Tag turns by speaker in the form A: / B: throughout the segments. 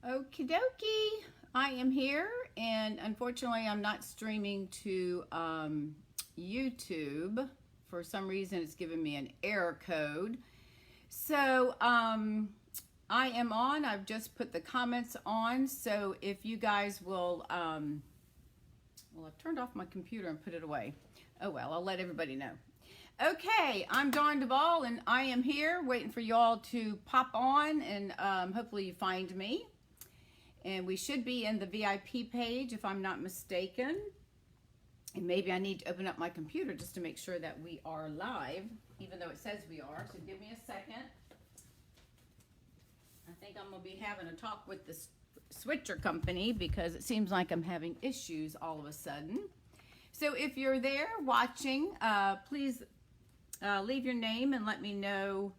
A: Okie dokie. I am here, and unfortunately, I'm not streaming to YouTube. For some reason, it's giving me an error code. So, I am on. I've just put the comments on. So, if you guys will, well, I've turned off my computer and put it away. Oh, well, I'll let everybody know. Okay, I'm Dawn Duvall, and I am here waiting for y'all to pop on, and hopefully you find me. And we should be in the VIP page if I'm not mistaken. And maybe I need to open up my computer just to make sure that we are live, even though it says we are. So give me a second. I think I'm going to be having a talk with the switcher company because it seems like I'm having issues all of a sudden. So if you're there watching, please leave your name and let me know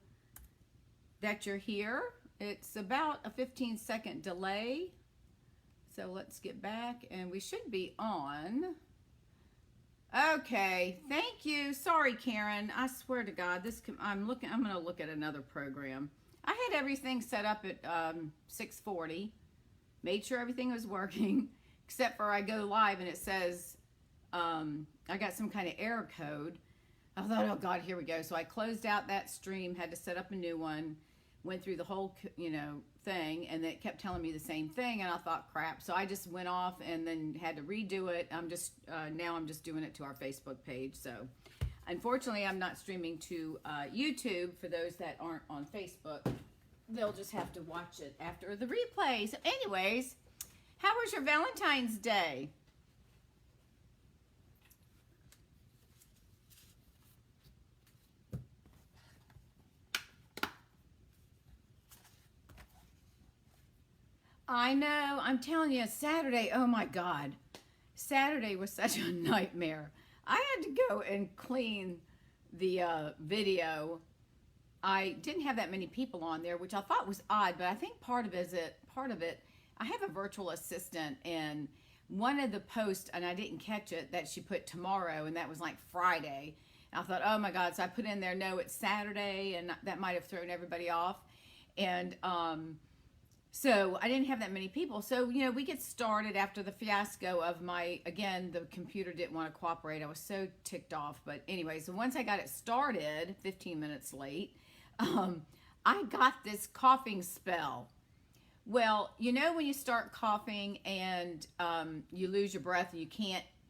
A: that you're here. It's about a 15-second delay. So let's get back and we should be on. Okay, thank you. Sorry, Karen. I swear to God, I'm going to look at another program. I had everything set up at 6:40. Made sure everything was working, except for I go live and it says I got some kind of error code. I thought, oh God, here we go. So I closed out that stream, had to set up a new one. Went through the whole, thing, and it kept telling me the same thing, and I thought, crap. So I just went off and then had to redo it. Now I'm just doing it to our Facebook page. So unfortunately, I'm not streaming to YouTube. For those that aren't on Facebook, they'll just have to watch it after the replay. So anyways, how was your Valentine's Day? I know, I'm telling you, Saturday, oh my God. Saturday was such a nightmare. I had to go and clean the video. I didn't have that many people on there, which I thought was odd, but I think part of it, I have a virtual assistant, and one of the posts, and I didn't catch it, that she put tomorrow, and that was like Friday. And I thought, oh my God, so I put in there, no, it's Saturday, and that might have thrown everybody off. And so I didn't have that many people. So, we get started after the fiasco of again, the computer didn't want to cooperate. I was so ticked off. But anyways, so once I got it started, 15 minutes late, I got this coughing spell. Well, when you start coughing and you lose your breath and you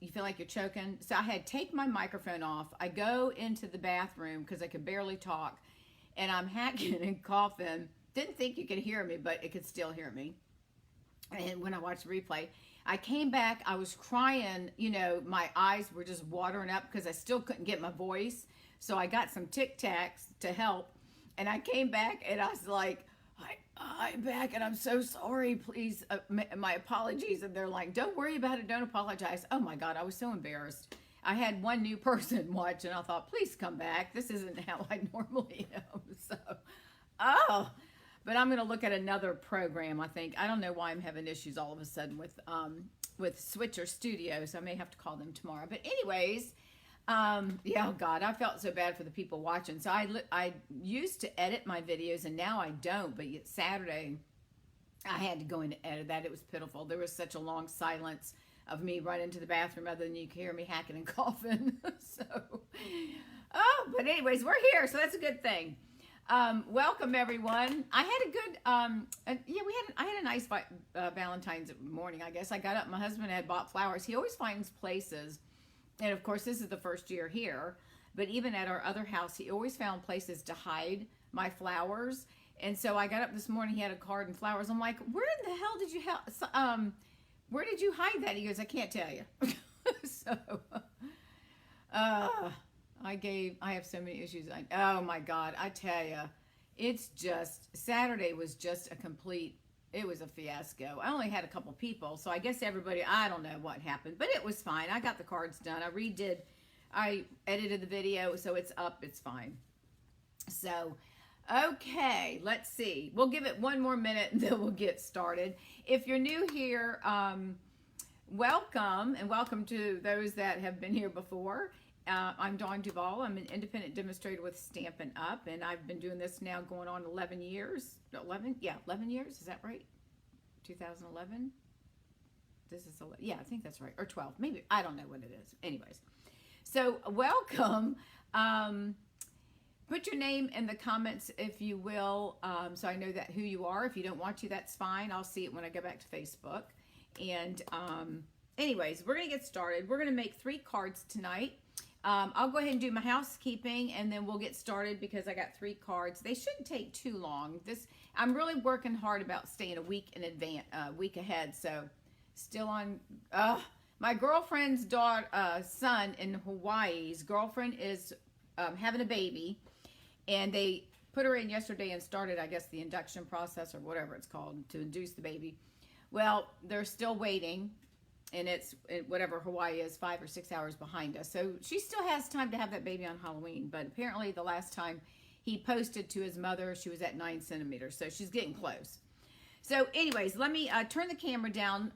A: feel like you're choking. So I had taken my microphone off. I go into the bathroom because I could barely talk, and I'm hacking and coughing. Didn't think you could hear me, but it could still hear me. And when I watched the replay, I came back, I was crying, my eyes were just watering up because I still couldn't get my voice. So I got some Tic Tacs to help. And I came back and I was like, I'm back and I'm so sorry, please, my apologies. And they're like, don't worry about it, don't apologize. Oh my God, I was so embarrassed. I had one new person watch and I thought, please come back. This isn't how I normally am. So, but I'm going to look at another program, I think. I don't know why I'm having issues all of a sudden with Switcher Studio, so I may have to call them tomorrow. But anyways, yeah, oh God, I felt so bad for the people watching. So I used to edit my videos, and now I don't. But yet Saturday, I had to go in and edit that. It was pitiful. There was such a long silence of me running to the bathroom other than you could hear me hacking and coughing. But anyways, we're here, so that's a good thing. Welcome everyone. I had a good, I had a nice Valentine's morning, I guess. I got up, my husband had bought flowers. He always finds places, and of course this is the first year here, but even at our other house, he always found places to hide my flowers. And so I got up this morning, he had a card and flowers. I'm like, where in the hell did you where did you hide that? He goes, I can't tell you. So, I have so many issues. Oh my God, I tell you, Saturday was just it was a fiasco. I only had a couple people, so I guess everybody, I don't know what happened, but it was fine. I got the cards done. I edited the video, so it's up, it's fine. So, okay, let's see. We'll give it one more minute and then we'll get started. If you're new here, welcome, and welcome to those that have been here before. I'm Dawn Duvall. I'm an independent demonstrator with Stampin Up, and I've been doing this now going on 11 years. 11? Yeah, 11 years. Is that right? 2011. This is 11. Yeah, I think that's right. Or 12. Maybe. I don't know what it is. Anyways. So, welcome. Put your name in the comments, if you will, so I know that who you are. If you don't want to, that's fine. I'll see it when I go back to Facebook. And anyways, we're going to get started. We're going to make 3 cards tonight. I'll go ahead and do my housekeeping, and then we'll get started because I got 3 cards. They shouldn't take too long. I'm really working hard about staying a week in advance, week ahead. So, still on. My girlfriend's son in Hawaii's girlfriend is having a baby, and they put her in yesterday and started, I guess, the induction process or whatever it's called to induce the baby. Well, they're still waiting, and it's whatever Hawaii is, 5 or 6 hours behind us. So she still has time to have that baby on Halloween, but apparently the last time he posted to his mother, she was at 9 centimeters, so she's getting close. So anyways, let me turn the camera down.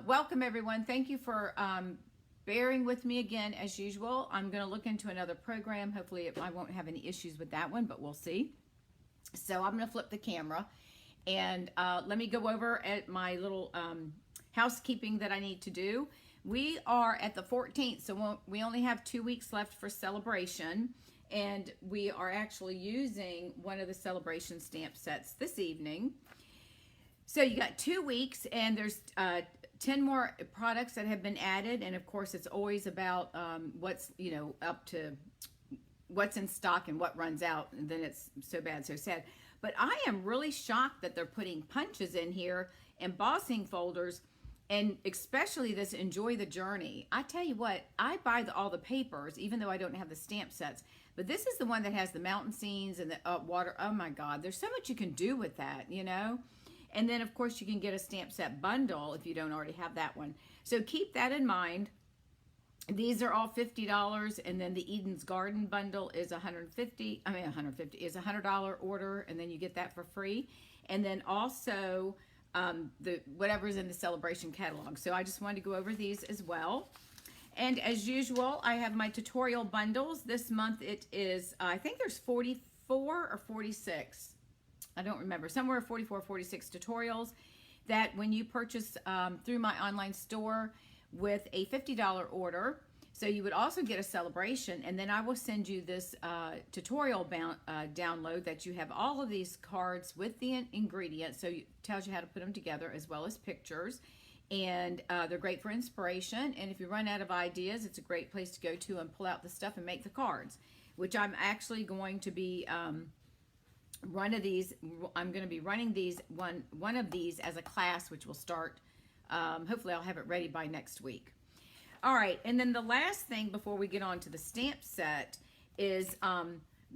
A: Welcome, everyone. Thank you for bearing with me again, as usual. I'm going to look into another program. Hopefully, I won't have any issues with that one, but we'll see. So I'm going to flip the camera, and let me go over at my little housekeeping that I need to do. We are at the 14th, so we only have 2 weeks left for celebration, and we are actually using one of the celebration stamp sets this evening. So you got 2 weeks, and there's 10 more products that have been added, and of course it's always about what's up to what's in stock and what runs out, and then it's so bad, so sad. But I am really shocked that they're putting punches in here, embossing folders, and especially this Enjoy the Journey. I tell you what, I buy all the papers, even though I don't have the stamp sets, but this is the one that has the mountain scenes and the water. Oh my God, there's so much you can do with that, And then, of course, you can get a stamp set bundle if you don't already have that one. So keep that in mind. These are all $50, and then the Eden's Garden bundle is $150 is a $100 order, and then you get that for free. And then also whatever's in the celebration catalog. So I just wanted to go over these as well. And as usual, I have my tutorial bundles. This month it is, I think there's 44 or 46. I don't remember, somewhere 44, 46 tutorials that when you purchase through my online store with a $50 order, so you would also get a celebration, and then I will send you this tutorial download that you have all of these cards with the ingredients, so it tells you how to put them together as well as pictures, and they're great for inspiration, and if you run out of ideas, it's a great place to go to and pull out the stuff and make the cards, which I'm actually going to be I'm going to be running one of these as a class, which will start, hopefully I'll have it ready by next week. All right, and then the last thing before we get on to the stamp set is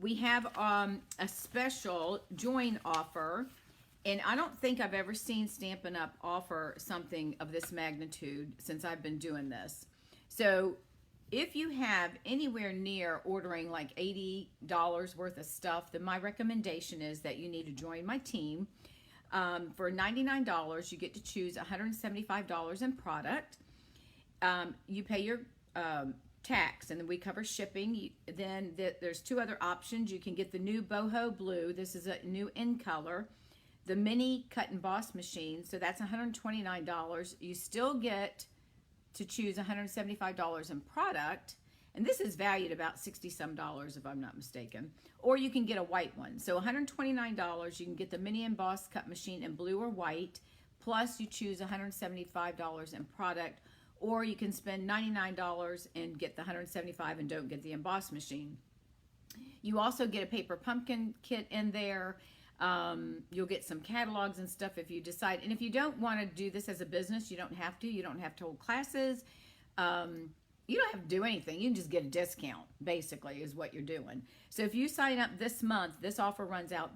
A: we have a special join offer, and I don't think I've ever seen Stampin' Up! Offer something of this magnitude since I've been doing this. So if you have anywhere near ordering like $80 worth of stuff, then my recommendation is that you need to join my team. For $99, you get to choose $175 in product. You pay your tax, and then we cover shipping. Then there's 2 other options. You can get the new boho blue. This is a new in color. The mini cut and emboss machine. So that's $129. You still get to choose $175 in product, and this is valued about $60 some if I'm not mistaken, or you can get a white one. So $129, you can get the mini emboss cut machine in blue or white, plus you choose $175 in product, or you can spend $99 and get the $175 and don't get the emboss machine. You also get a paper pumpkin kit in there. You'll get some catalogs and stuff if you decide. And if you don't want to do this as a business, you don't have to. You don't have to hold classes. You don't have to do anything. You can just get a discount, basically, is what you're doing. So if you sign up this month, this offer runs out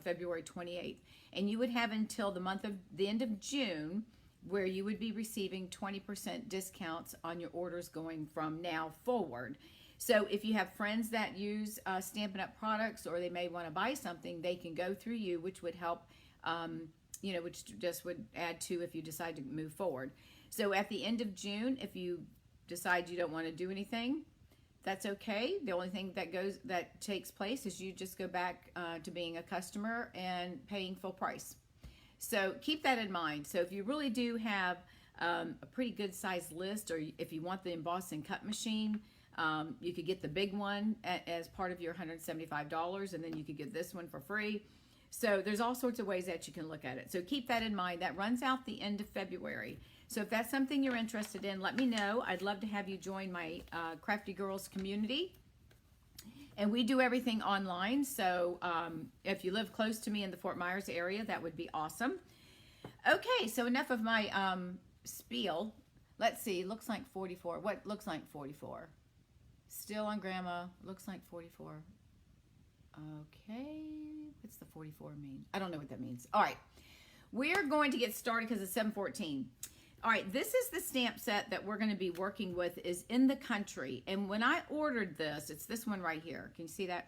A: February 28th. And you would have until the end of June, where you would be receiving 20% discounts on your orders going from now forward. So if you have friends that use Stampin' Up! Products, or they may want to buy something, they can go through you, which would help, which just would add to if you decide to move forward. So at the end of June, if you decide you don't want to do anything, that's okay. The only thing that takes place is you just go back to being a customer and paying full price. So keep that in mind. So if you really do have a pretty good sized list, or if you want the emboss and cut machine, you could get the big one as part of your $175, and then you could get this one for free. So there's all sorts of ways that you can look at it. So keep that in mind. That runs out the end of February. So if that's something you're interested in, let me know. I'd love to have you join my Crafty Girls community. And we do everything online. So if you live close to me in the Fort Myers area, that would be awesome. Okay, so enough of my spiel. Let's see, looks like 44. What looks like 44? Still on Grandma, looks like 44. Okay, what's the 44 mean? I don't know what that means. All right, we're going to get started because it's 7:14. All right, this is the stamp set that we're going to be working with, is In the Country. And when I ordered this, it's this one right here. Can you see that?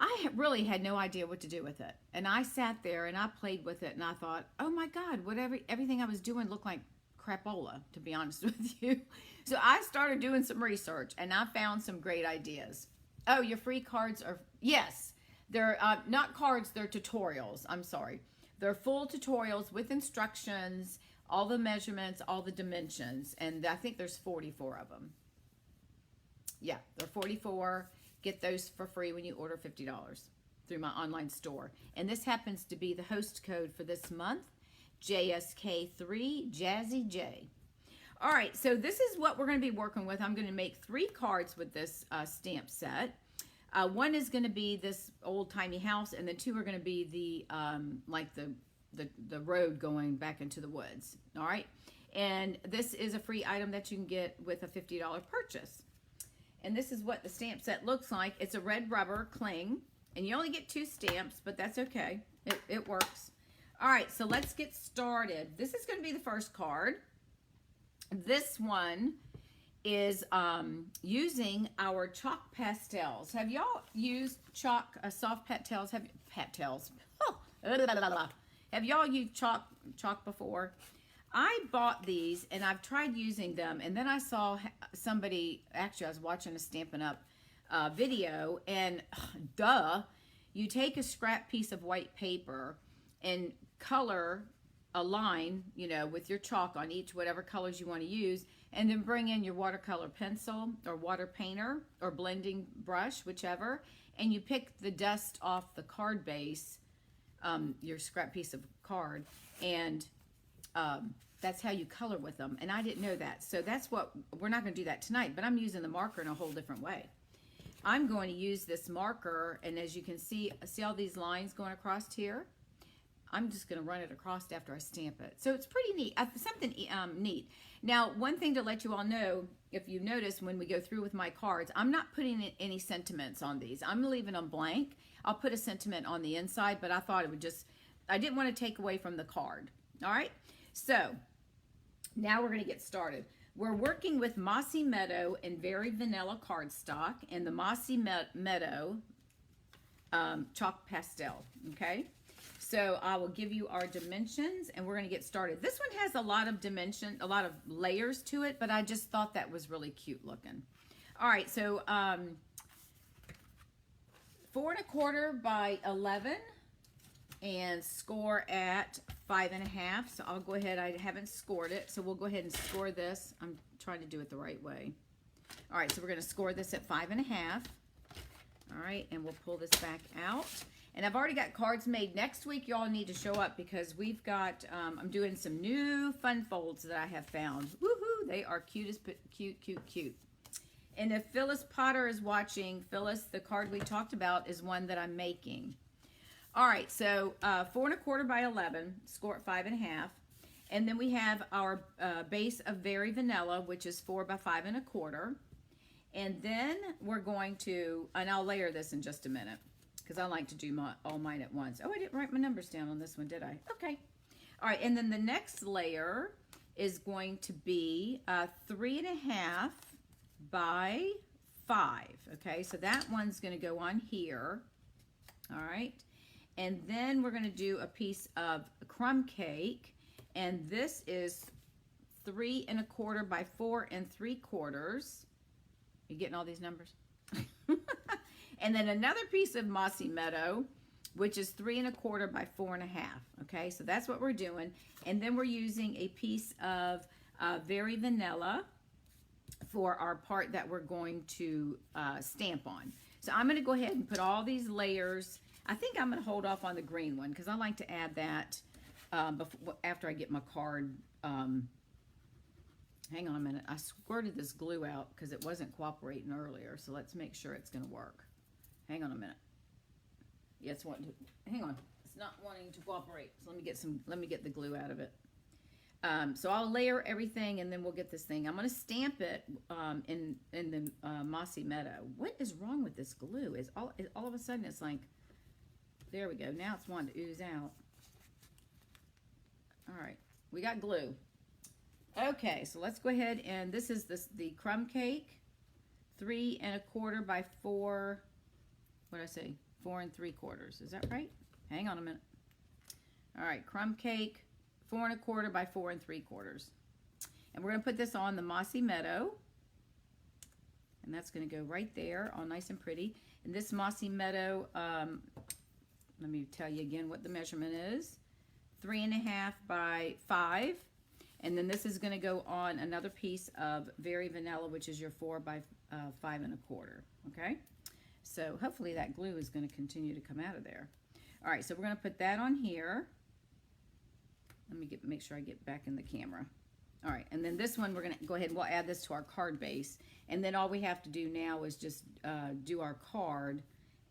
A: I really had no idea what to do with it. And I sat there and I played with it and I thought, oh my God, everything I was doing looked like crapola, to be honest with you. So I started doing some research and I found some great ideas. Oh, your free cards are, yes, they're not cards, they're tutorials. I'm sorry. They're full tutorials with instructions, all the measurements, all the dimensions, and I think there's 44 of them. Yeah, they're 44. Get those for free when you order $50 through my online store. And this happens to be the host code for this month, JSK3 Jazzy J. All right, so this is what we're going to be working with. I'm going to make 3 cards with this stamp set. One is going to be this old-timey house, and then 2 are going to be the road going back into the woods. All right, and this is a free item that you can get with a $50 purchase. And this is what the stamp set looks like. It's a red rubber cling, and you only get 2 stamps, but that's okay. It works. All right, so let's get started. This is going to be the first card. This one is using our Chalk Pastels. Have y'all used Chalk soft pastels? Have y'all used chalk before? I bought these and I've tried using them, and then I saw somebody, actually I was watching a Stampin' Up video, and you take a scrap piece of white paper and color a line, you know, with your chalk on each, whatever colors you want to use, and then bring in your watercolor pencil or water painter or blending brush, whichever, and you pick the dust off the card base, your scrap piece of card, and that's how you color with them. And I didn't know that. So that's what, we're not going to do that tonight, but I'm using the marker in a whole different way. I'm going to use this marker, and as you can see all these lines going across here? I'm just going to run it across after I stamp it. So it's pretty neat, something neat. Now, one thing to let you all know, if you notice when we go through with my cards, I'm not putting in any sentiments on these. I'm leaving them blank. I'll put a sentiment on the inside, but I thought it would just, I didn't want to take away from the card. All right, so now we're going to get started. We're working with Mossy Meadow and Very Vanilla cardstock and the Mossy Meadow Chalk Pastel, okay? So I will give you our dimensions and we're going to get started. This one has a lot of dimension, a lot of layers to it, but I just thought that was really cute looking. All right, so 4 1/4 by 11 and score at 5 1/2. So I'll go ahead, I haven't scored it, so we'll go ahead and score this. I'm trying to do it the right way. All right, so we're going to score this at 5 1/2. All right, and we'll pull this back out. And I've already got cards made. Next week, y'all need to show up because we've got, I'm doing some new fun folds that I have found. Woohoo! They are cute as cute, cute, cute. And if Phyllis Potter is watching, Phyllis, the card we talked about is one that I'm making. All right, so 4 1/4 by 11, score at 5 1/2. And then we have our base of Very Vanilla, which is 4 by 5 1/4. And then we're going to, and I'll layer this in just a minute, because I like to do all mine at once. Oh, I didn't write my numbers down on this one, did I? Okay. All right, and then the next layer is going to be 3 1/2 by 5. Okay, so that one's going to go on here. All right, and then we're going to do a piece of crumb cake, and this is 3 1/4 by 4 3/4. You getting all these numbers? And then another piece of Mossy Meadow, which is 3 1/4 by 4 1/2. Okay, so that's what we're doing. And then we're using a piece of Very Vanilla for our part that we're going to stamp on. So I'm going to go ahead and put all these layers. I think I'm going to hold off on the green one because I like to add that after I get my card. Hang on a minute. I squirted this glue out because it wasn't cooperating earlier. So let's make sure it's going to work. Hang on a minute. Yeah, hang on. It's not wanting to cooperate. So let me get the glue out of it. So I'll layer everything and then we'll get this thing. I'm going to stamp it in the Mossy Meadow. What is wrong with this glue? All of a sudden it's like, there we go. Now it's wanting to ooze out. All right, we got glue. Okay, so let's go ahead and this is the crumb cake, 3 1/4 by 4. What did I say? 4 3/4. Is that right? Hang on a minute. All right, crumb cake, 4 1/4 by 4 3/4. And we're going to put this on the Mossy Meadow. And that's going to go right there, all nice and pretty. And this Mossy Meadow, let me tell you again what the measurement is. 3 1/2 by 5. And then this is going to go on another piece of Very Vanilla, which is your 4 by 5 1/4. Okay? So hopefully that glue is going to continue to come out of there. All right, so we're going to put that on here. Let me make sure I get back in the camera. All right, and then this one, we're going to go ahead and we'll add this to our card base. And then all we have to do now is just do our card,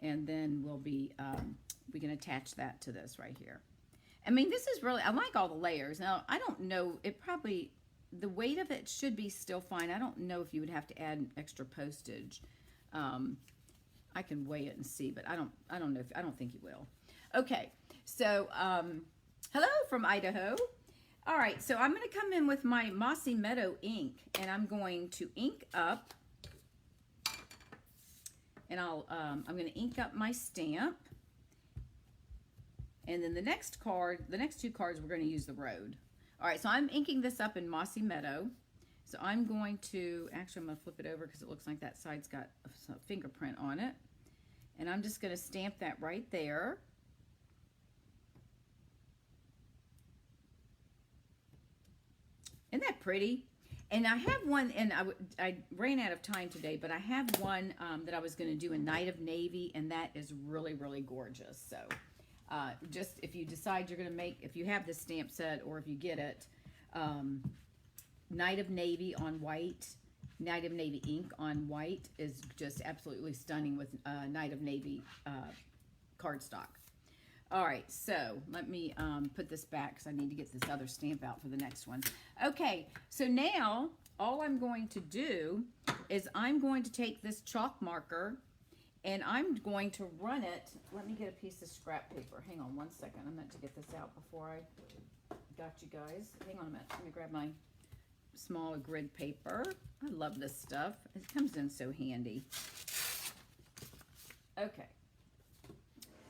A: and then we'll be, we can attach that to this right here. I mean, this is really, I like all the layers. Now, I don't know, the weight of it should be still fine. I don't know if you would have to add extra postage. I can weigh it and see, but I don't know, I don't think you will. Okay, so, hello from Idaho. All right, so I'm going to come in with my Mossy Meadow ink, and I'm going to ink up, and I'm going to ink up my stamp. And then the next two cards, we're going to use the road. All right, so I'm inking this up in Mossy Meadow. So I'm going to, actually I'm going to flip it over because it looks like that side's got a fingerprint on it. And I'm just going to stamp that right there. Isn't that pretty? And I have one, and I ran out of time today, but I have one that I was going to do in Night of Navy, and that is really, really gorgeous. So just if you decide you're going to make, if you have this stamp set or if you get it, Night of Navy on white, Night of Navy ink on white is just absolutely stunning with Night of Navy cardstock. All right, so let me put this back because I need to get this other stamp out for the next one. Okay, so now all I'm going to do is I'm going to take this chalk marker and I'm going to run it. Let me get a piece of scrap paper. Hang on one second. I meant to get this out before I got you guys. Hang on a minute. Let me grab my small grid paper. I love this stuff. It comes in so handy. Okay.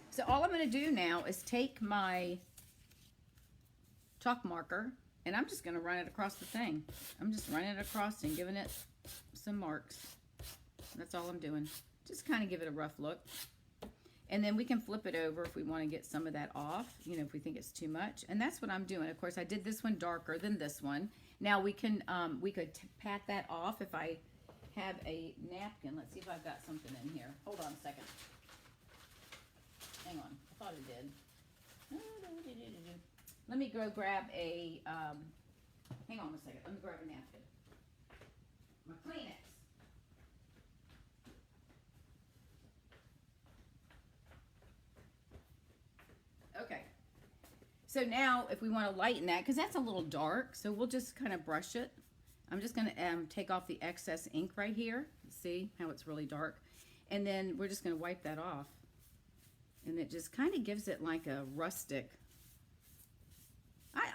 A: So all I'm going to do now is take my chalk marker and I'm just going to run it across the thing. I'm just running it across and giving it some marks. That's all I'm doing. Just kind of give it a rough look. And then we can flip it over if we want to get some of that off, you know, if we think it's too much. And that's what I'm doing. Of course, I did this one darker than this one. Now we could pat that off if I have a napkin. Let's see if I've got something in here. Hold on a second. Hang on. I thought it did. Let me go grab a, hang on a second. Let me grab a napkin. My Kleenex. Okay. So now if we want to lighten that, because that's a little dark, so we'll just kind of brush it. I'm just going to take off the excess ink right here. See how it's really dark? And then we're just going to wipe that off. And it just kind of gives it like a rustic.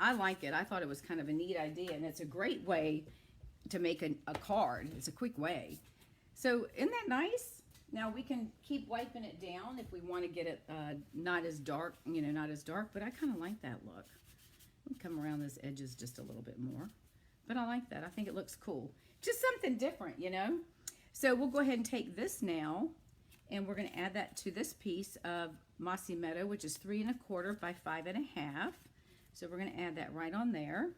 A: I like it. I thought it was kind of a neat idea, and it's a great way to make a card. It's a quick way. So isn't that nice? Now we can keep wiping it down if we want to get it not as dark, you know, not as dark, but I kind of like that look. We come around those edges just a little bit more, but I like that. I think it looks cool. Just something different, you know? So we'll go ahead and take this now, And we're going to add that to this piece of Mossy Meadow, which is 3 1/4 by 5 1/2. So we're going to add that right on there.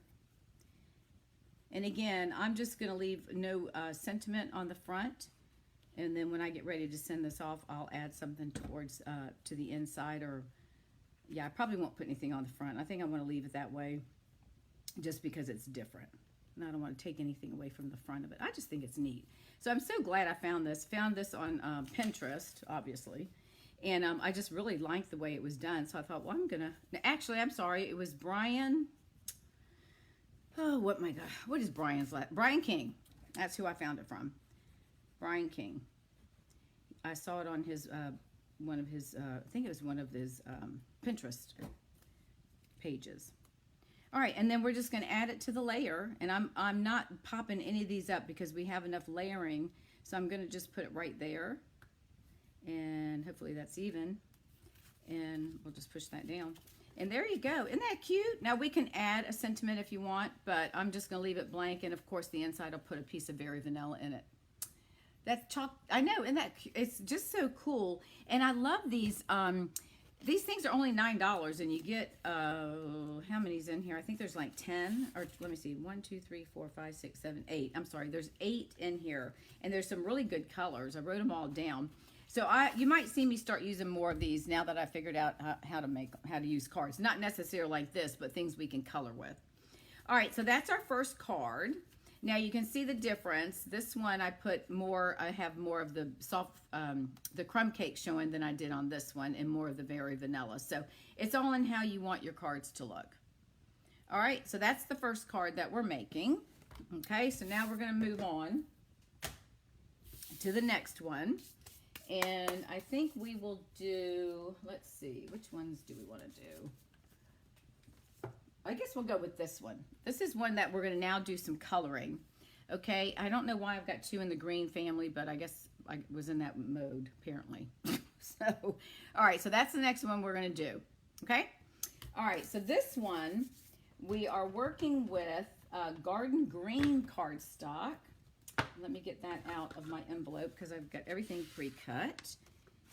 A: And again, I'm just going to leave no sentiment on the front. And then when I get ready to send this off, I'll add something towards to the inside. Or yeah, I probably won't put anything on the front. I think I want to leave it that way just because it's different. And I don't want to take anything away from the front of it. I just think it's neat. So I'm so glad I found this. Found this on Pinterest, obviously. And I just really liked the way it was done. So I thought, well, I'm going to... Actually, I'm sorry. It was Brian... Oh, what my God. What is Brian's last? Brian King. That's who I found it from. Brian King. I saw it on his, one of his, I think it was one of his Pinterest pages. All right, and then we're just going to add it to the layer. And I'm not popping any of these up because we have enough layering. So I'm going to just put it right there. And hopefully that's even. And we'll just push that down. And there you go. Isn't that cute? Now we can add a sentiment if you want, but I'm just going to leave it blank. And of course the inside I'll put a piece of Very Vanilla in it. That's chalk. I know, and that it's just so cool. And I love these. These things are only $9, and you get how many's in here? I think there's like 10, or let me see, 1, 2, 3, 4, 5, 6, 7, 8. I'm sorry, there's 8 in here, and there's some really good colors. I wrote them all down. So you might see me start using more of these now that I figured out how to use cards. Not necessarily like this, but things we can color with. All right, so that's our first card. Now you can see the difference. This one I have more of the soft, the crumb cake showing than I did on this one, and more of the Very Vanilla. So it's all in how you want your cards to look. All right, so that's the first card that we're making. Okay, so now we're gonna move on to the next one. And I think we will do, let's see, which ones do we want to do? I guess we'll go with this one. This is one that we're going to now do some coloring. Okay, I don't know why I've got 2 in the green family, but I guess I was in that mode, apparently. So, all right, so that's the next one we're going to do. Okay? All right, so this one, we are working with Garden Green cardstock. Let me get that out of my envelope because I've got everything pre-cut.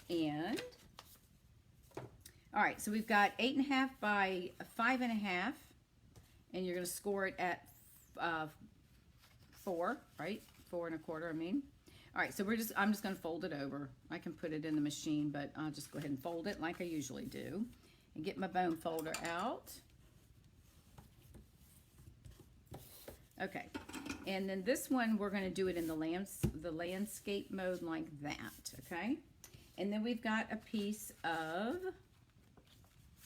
A: And, all right, so we've got 8 1/2 by 5 1/2. And you're going to score it at 4, right? 4 1/4, I mean. All right, so I'm just going to fold it over. I can put it in the machine, but I'll just go ahead and fold it like I usually do. And get my bone folder out. Okay, and then this one, we're going to do it in the landscape mode like that, okay? And then we've got a piece of,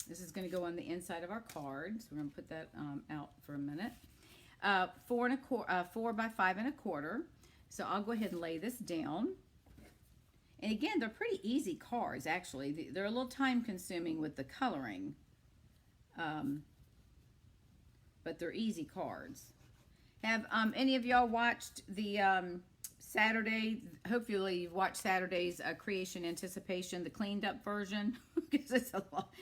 A: this is going to go on the inside of our card, so we're going to put that out for a minute. 4 by 5 1/4. So I'll go ahead and lay this down. And again, they're pretty easy cards, actually. They're a little time consuming with the coloring, but they're easy cards. Have any of y'all watched the Saturday, hopefully you've watched Saturday's Creation Anticipation, the cleaned up version? Because it's a lot.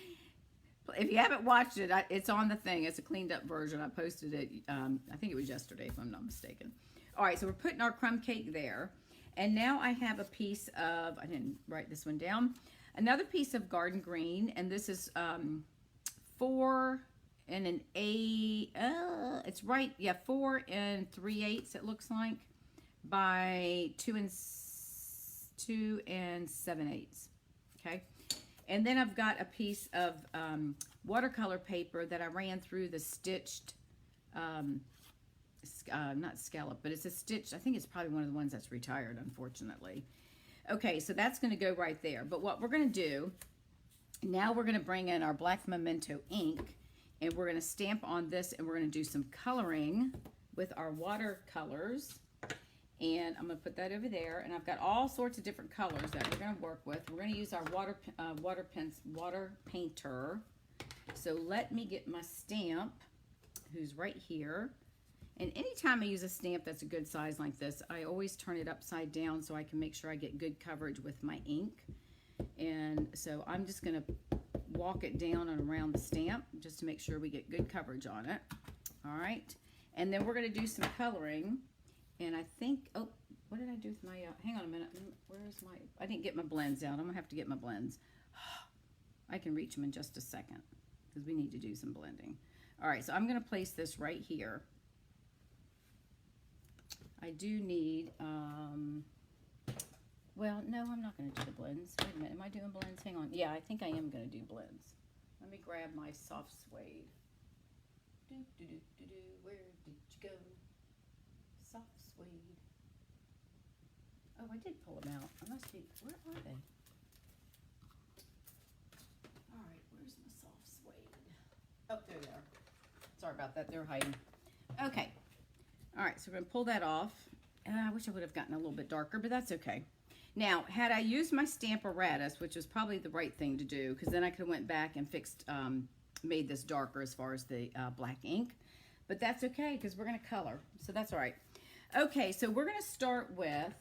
A: If you haven't watched it, it's on the thing. It's a cleaned up version. I posted it, I think it was yesterday if I'm not mistaken. All right, so we're putting our crumb cake there. And now I have a piece of, I didn't write this one down, another piece of Garden Green. And this is 4 and an 8, it's right, yeah, 4 3/8 it looks like, by 2 7/8, okay? And then I've got a piece of watercolor paper that I ran through the stitched, not scallop, but it's a stitch, I think it's probably one of the ones that's retired, unfortunately. Okay, so that's gonna go right there. But what we're gonna do, now we're gonna bring in our black Memento ink, and we're going to stamp on this, and we're going to do some coloring with our watercolors. And I'm going to put that over there. And I've got all sorts of different colors that we're going to work with. We're going to use our water painter. So let me get my stamp, who's right here. And anytime I use a stamp that's a good size like this, I always turn it upside down so I can make sure I get good coverage with my ink. And so I'm just going to walk it down and around the stamp just to make sure we get good coverage on it. All right, and then we're going to do some coloring, and I think, oh, what did I do with my, hang on a minute. Where's my, I didn't get my blends out. I'm going to have to get my blends. I can reach them in just a second because we need to do some blending. All right, so I'm going to place this right here. I do need, well, no, I'm not going to do the blends. Wait a minute, am I doing blends? Hang on. Yeah, I think I am going to do blends. Let me grab my soft suede. Where did you go? Soft suede. Oh, I did pull them out. I must be, where are they? All right, where's my soft suede? Oh, there they are. Sorry about that, they're hiding. Okay. All right, so we're going to pull that off. I wish I would have gotten a little bit darker, but that's okay. Now, had I used my Stamparatus, which was probably the right thing to do, because then I could have went back and fixed, made this darker as far as the black ink. But that's okay, because we're going to color, so that's all right. Okay, so we're going to start with,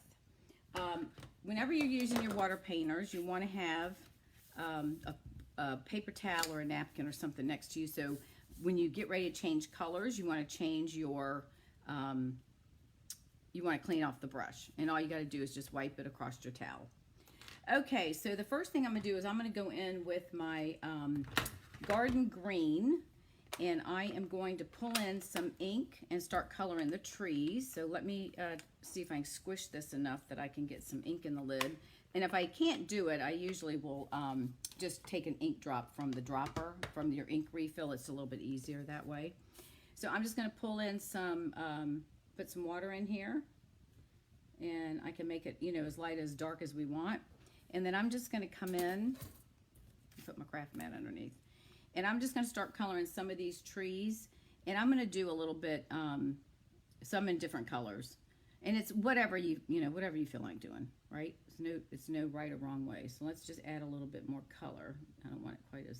A: whenever you're using your water painters, you want to have a paper towel or a napkin or something next to you. So when you get ready to change colors, you want to change your, you want to clean off the brush. And all you got to do is just wipe it across your towel. Okay, so the first thing I'm going to do is I'm going to go in with my garden green. And I am going to pull in some ink and start coloring the trees. So let me see if I can squish this enough that I can get some ink in the lid. And if I can't do it, I usually will just take an ink drop from the dropper, from your ink refill. It's a little bit easier that way. So I'm just going to pull in some, put some water in here. And I can make it, you know, as light as dark as we want. And then I'm just going to come in, put my craft mat underneath. And I'm just going to start coloring some of these trees. And I'm going to do a little bit, some in different colors. And it's whatever you know, whatever you feel like doing, right? It's no right or wrong way. So let's just add a little bit more color. I don't want it quite as,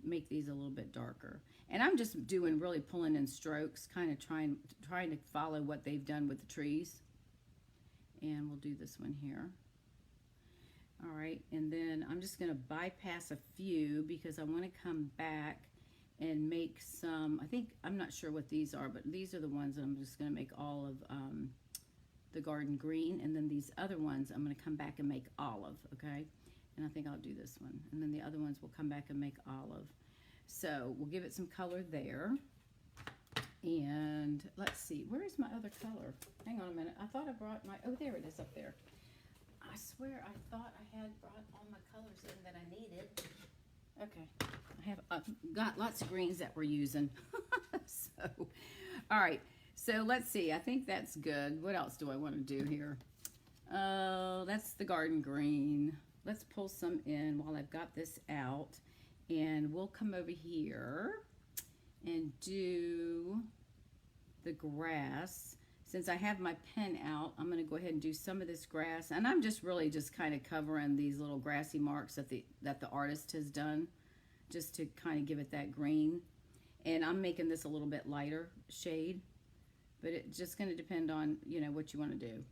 A: make these a little bit darker. And I'm just doing, really pulling in strokes, kind of trying to follow what they've done with the trees. And we'll do this one here. All right, and then I'm just going to bypass a few because I want to come back and make some, I'm not sure what these are, but these are the ones that I'm just going to make all of the garden green, and then these other ones I'm going to come back and make olive, okay? And I think I'll do this one, and then the other ones will come back and make olive. So we'll give it some color there. And let's see, where is my other color? Hang on a minute, I thought I brought my, oh, there it is up there. I swear I thought I had brought all my colors in that I needed. Okay, I have got lots of greens that we're using. So, all right, so let's see. I think that's good. What else do I want to do here? That's the garden green. Let's pull some in while I've got this out. And we'll come over here and do the grass. Since I have my pen out, I'm going to go ahead and do some of this grass. And I'm just really just kind of covering these little grassy marks that the artist has done, just to kind of give it that green. And I'm making this a little bit lighter shade, but it's just going to depend on, you know, what you want to do.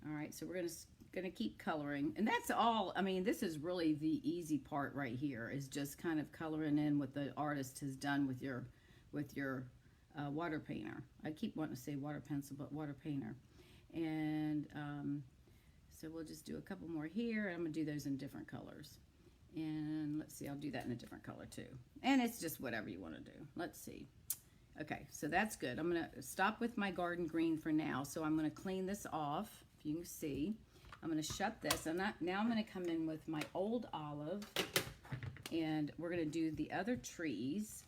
A: All right, so we're going to keep coloring. And that's all. I mean, this is really the easy part right here, is just kind of coloring in what the artist has done with your water painter. I keep wanting to say water pencil, but water painter. And so we'll just do a couple more here. I'm going to do those in different colors. And let's see, I'll do that in a different color too. And it's just whatever you want to do. Let's see. Okay, so that's good. I'm going to stop with my garden green for now. So I'm going to clean this off, if you can see. I'm going to shut this. And now I'm going to come in with my old olive. And we're going to do the other trees.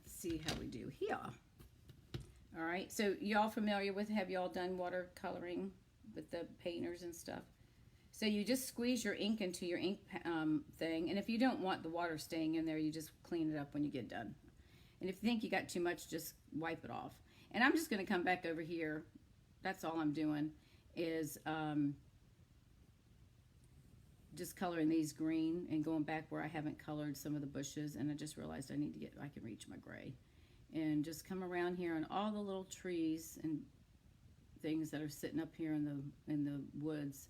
A: See how we do here. All right, so y'all familiar with, have y'all done watercoloring with the painters and stuff? So you just squeeze your ink into your ink thing, and if you don't want the water staying in there, you just clean it up when you get done. And if you think you got too much, just wipe it off. And I'm just going to come back over here. That's all I'm doing is just coloring these green and going back where I haven't colored some of the bushes, and I just realized I can reach my gray, and just come around here on all the little trees and things that are sitting up here in the woods.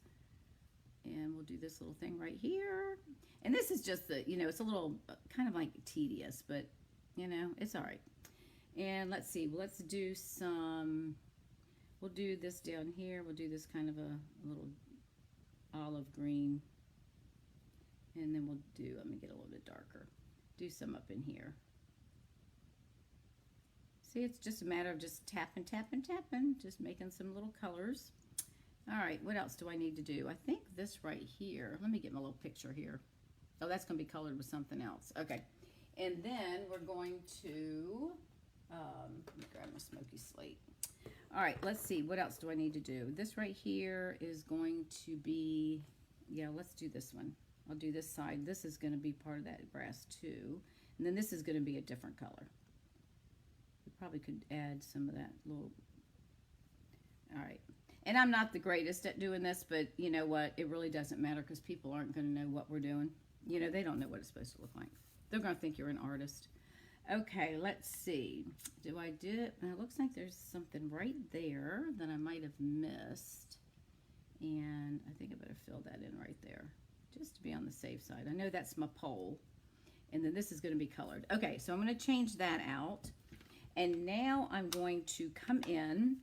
A: And we'll do this little thing right here. And this is just the, you know, it's a little kind of like tedious, but you know, it's all right. And let's see, let's do some We'll do this down here. We'll do this kind of a little olive green. And then we'll do, let me get a little bit darker. Do some up in here. See, it's just a matter of just tapping, tapping, tapping, just making some little colors. All right, what else do I need to do? I think this right here, let me get my little picture here. Oh, that's going to be colored with something else. Okay, and then we're going to, let me grab my smoky slate. All right, let's see, what else do I need to do? This right here is going to be, yeah, let's do this one. I'll do this side. This is going to be part of that grass too. And then this is going to be a different color. We probably could add some of that little, all right. And I'm not the greatest at doing this, but you know what? It really doesn't matter because people aren't going to know what we're doing. You know, they don't know what it's supposed to look like. They're going to think you're an artist. Okay, let's see. Do I do it? It looks like there's something right there that I might have missed. And I think I better fill that in right there, just to be on the safe side. I know that's my pole. And then this is going to be colored. Okay, so I'm going to change that out. And now I'm going to come in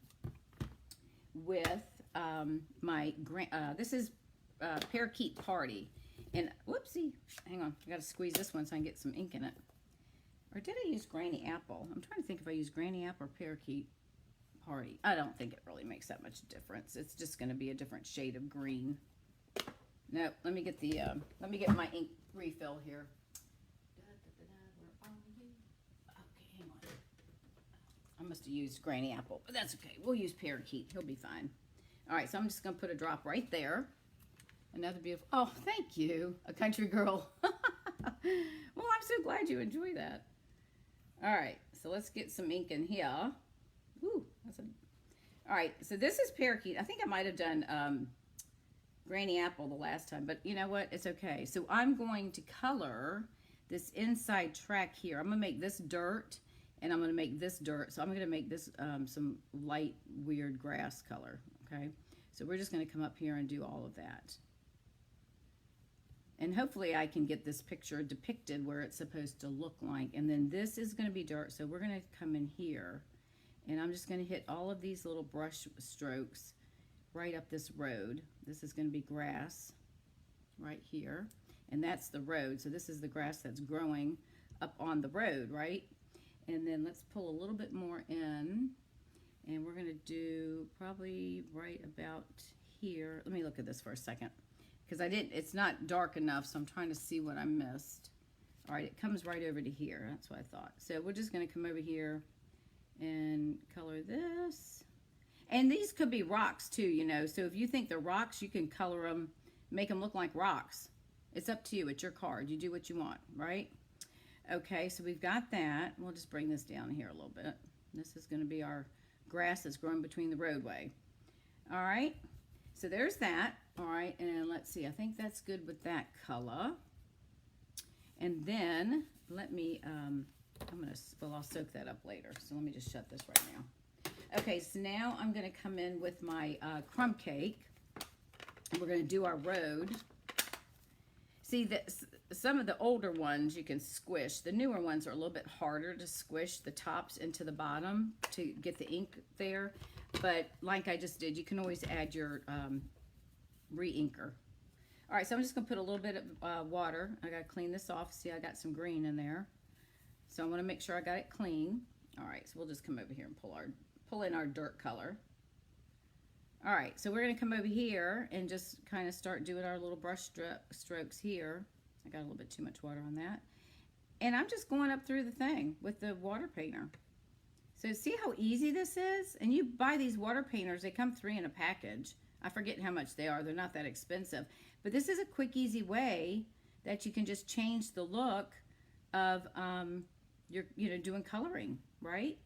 A: with this is Parakeet Party. And whoopsie, hang on, I got to squeeze this one so I can get some ink in it. Or did I use Granny Apple? I'm trying to think if I use Granny Apple or Parakeet Party. I don't think it really makes that much difference. It's just going to be a different shade of green. No, let me get the let me get my ink refill here. Where are you? Okay, hang on. I must have used Granny Apple, but that's okay. We'll use Parakeet. He'll be fine. All right, so I'm just going to put a drop right there. Another beautiful. Oh, thank you, a country girl. Well, I'm so glad you enjoy that. All right, so let's get some ink in here. Ooh, that's a. All right, so this is Parakeet. I think I might have done Granny Apple the last time, but you know what? It's okay. So I'm going to color this inside track here. I'm going to make this dirt, and I'm going to make this dirt. So I'm going to make this some light, weird grass color, okay? So we're just going to come up here and do all of that. And hopefully I can get this picture depicted where it's supposed to look like. And then this is going to be dirt, so we're going to come in here, and I'm just going to hit all of these little brush strokes right up this road. This is going to be grass right here, and that's the road. So this is the grass that's growing up on the road, right? And then let's pull a little bit more in, and we're going to do probably right about here. Let me look at this for a second, because it's not dark enough, so I'm trying to see what I missed. All right, it comes right over to here. That's what I thought. So we're just going to come over here and color this. And these could be rocks too, you know. So if you think they're rocks, you can color them, make them look like rocks. It's up to you. It's your card. You do what you want, right? Okay, so we've got that. We'll just bring this down here a little bit. This is going to be our grass that's growing between the roadway. All right, so there's that. All right, and let's see. I think that's good with that color. And then let me, I'll soak that up later. So let me just shut this right now. Okay, so now I'm going to come in with my crumb cake. We're going to do our road. See, some of the older ones you can squish. The newer ones are a little bit harder to squish the tops into the bottom to get the ink there. But like I just did, you can always add your re-inker. All right, so I'm just going to put a little bit of water. I got to clean this off. See, I got some green in there. So I want to make sure I got it clean. All right, so we'll just come over here and pull in our dirt color. All right, so we're going to come over here and just kind of start doing our little brush strokes here. I got a little bit too much water on that. And I'm just going up through the thing with the water painter. So see how easy this is? And you buy these water painters, they come 3 in a package. I forget how much they are. They're not that expensive. But this is a quick, easy way that you can just change the look of your doing coloring, right?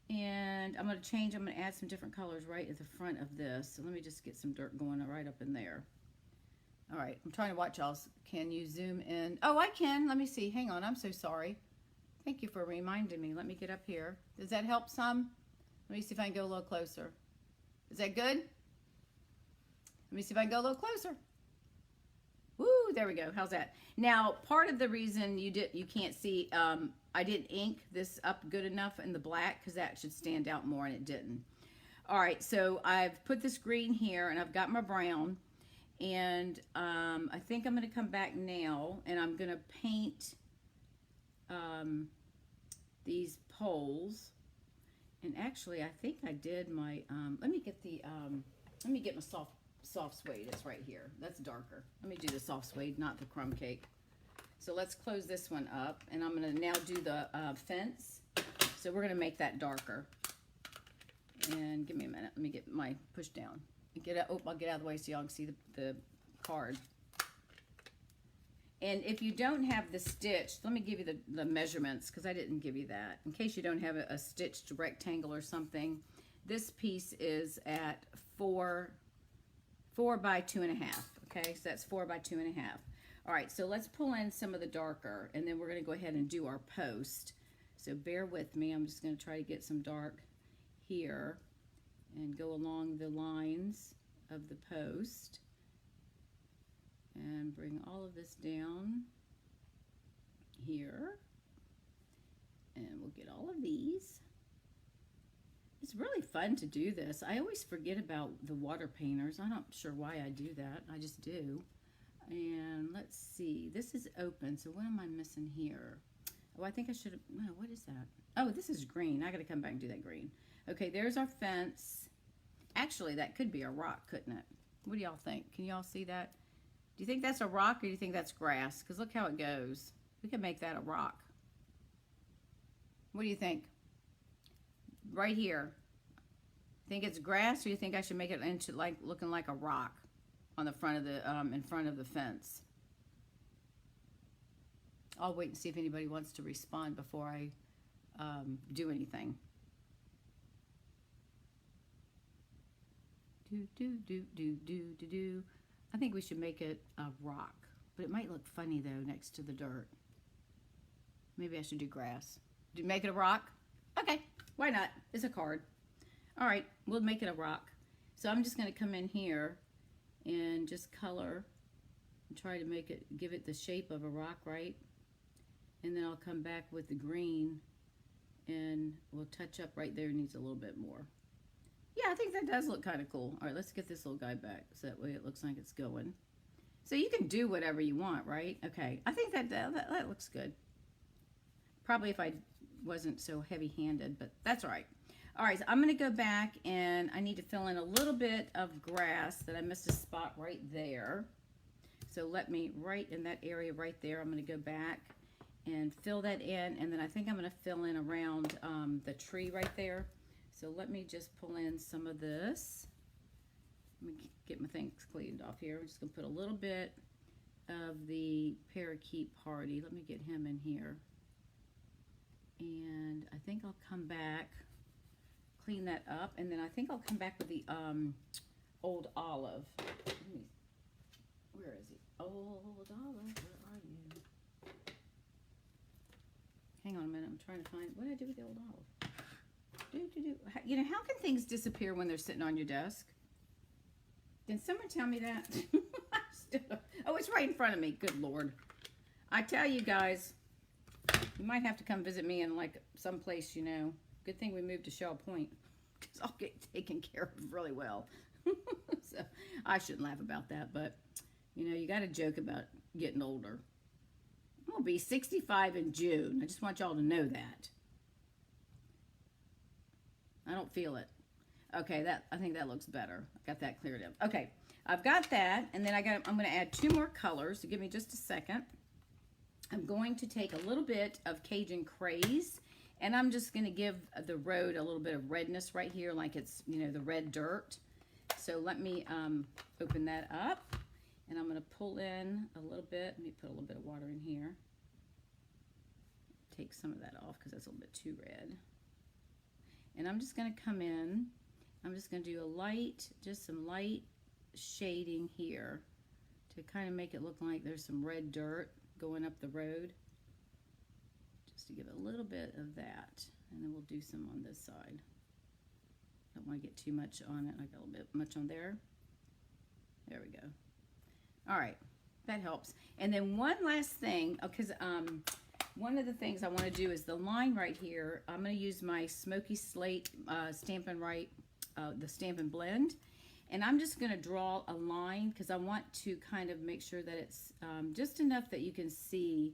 A: And I'm going to add some different colors right at the front of this. So let me just get some dirt going right up in there. All right, I'm trying to watch y'all. Can you zoom in? Oh, I can. Let me see. Hang on. I'm so sorry. Thank you for reminding me. Let me get up here. Does that help some? Let me see if I can go a little closer. Is that good? Let me see if I can go a little closer. Woo, there we go. How's that? Now, part of the reason you can't see, I didn't ink this up good enough in the black because that should stand out more, and it didn't. All right, so I've put this green here, and I've got my brown, and I think I'm going to come back now, and I'm going to paint these poles. And actually, I think I did my, let me get my soft suede. It's right here. That's darker. Let me do the soft suede, not the crumb cake. So let's close this one up, and I'm going to now do the fence. So we're going to make that darker. And give me a minute. Let me get my push down. I'll get out of the way so y'all can see the card. And if you don't have the stitch, let me give you the measurements, because I didn't give you that. In case you don't have a stitched rectangle or something, this piece is at 4 by 2.5. Okay, so that's 4 by 2.5. All right, so let's pull in some of the darker, and then we're going to go ahead and do our post. So bear with me. I'm just going to try to get some dark here and go along the lines of the post. And bring all of this down here. And we'll get all of these. It's really fun to do this. I always forget about the water painters. I'm not sure why I do that. I just do. And let's see. This is open, so what am I missing here? Oh, I think I should have, no, what is that? Oh, this is green. I got to come back and do that green. Okay, there's our fence. Actually, that could be a rock, couldn't it? What do y'all think? Can y'all see that? Do you think that's a rock, or do you think that's grass? Because look how it goes. We could make that a rock. What do you think? Right here. Think it's grass, or you think I should make it into like looking like a rock on the front of the in front of the fence? I'll wait and see if anybody wants to respond before I do anything. Do. I think we should make it a rock, but it might look funny though next to the dirt. Maybe I should do grass. Make it a rock? Okay, why not? It's a card. All right, we'll make it a rock. So I'm just going to come in here and just color and try to make it, give it the shape of a rock, right? And then I'll come back with the green and we'll touch up right there. It needs a little bit more. Yeah, I think that does look kind of cool. All right, let's get this little guy back so that way it looks like it's going. So you can do whatever you want, right? Okay, I think that looks good. Probably if I wasn't so heavy-handed, but that's all right. All right, so I'm going to go back and I need to fill in a little bit of grass that I missed a spot right there. So let me, right in that area right there, I'm going to go back and fill that in, and then I think I'm going to fill in around the tree right there. So let me just pull in some of this. Let me get my things cleaned off here. I'm just going to put a little bit of the parakeet party. Let me get him in here. And I think I'll come back, clean that up, and then I think I'll come back with the old olive. Where is he? Old olive, where are you? Hang on a minute, I'm trying to find, what did I do with the old olive? You know, how can things disappear when they're sitting on your desk? Did someone tell me that? Oh, it's right in front of me. Good Lord. I tell you guys, you might have to come visit me in like someplace, you know. Good thing we moved to Shell Point, because I'll get taken care of really well. So I shouldn't laugh about that, but you know, you got to joke about getting older. I'm going to be 65 in June. I just want y'all to know that. I don't feel it. Okay, I think that looks better. I got that cleared up. Okay, I've got that, and then I'm going to add 2 more colors. So give me just a second. I'm going to take a little bit of Cajun Craze, and I'm just going to give the road a little bit of redness right here, like it's, you know, the red dirt. So let me open that up, and I'm going to pull in a little bit. Let me put a little bit of water in here. Take some of that off because that's a little bit too red. And I'm just going to come in. I'm just going to do a light, just some light shading here to kind of make it look like there's some red dirt going up the road. Just to give a little bit of that. And then we'll do some on this side. Don't want to get too much on it. I got a little bit much on there. There we go. All right, that helps. And then one last thing, because one of the things I want to do is the line right here. I'm going to use my Smoky Slate Stampin' Up the Stampin' Blend. And I'm just going to draw a line because I want to kind of make sure that it's just enough that you can see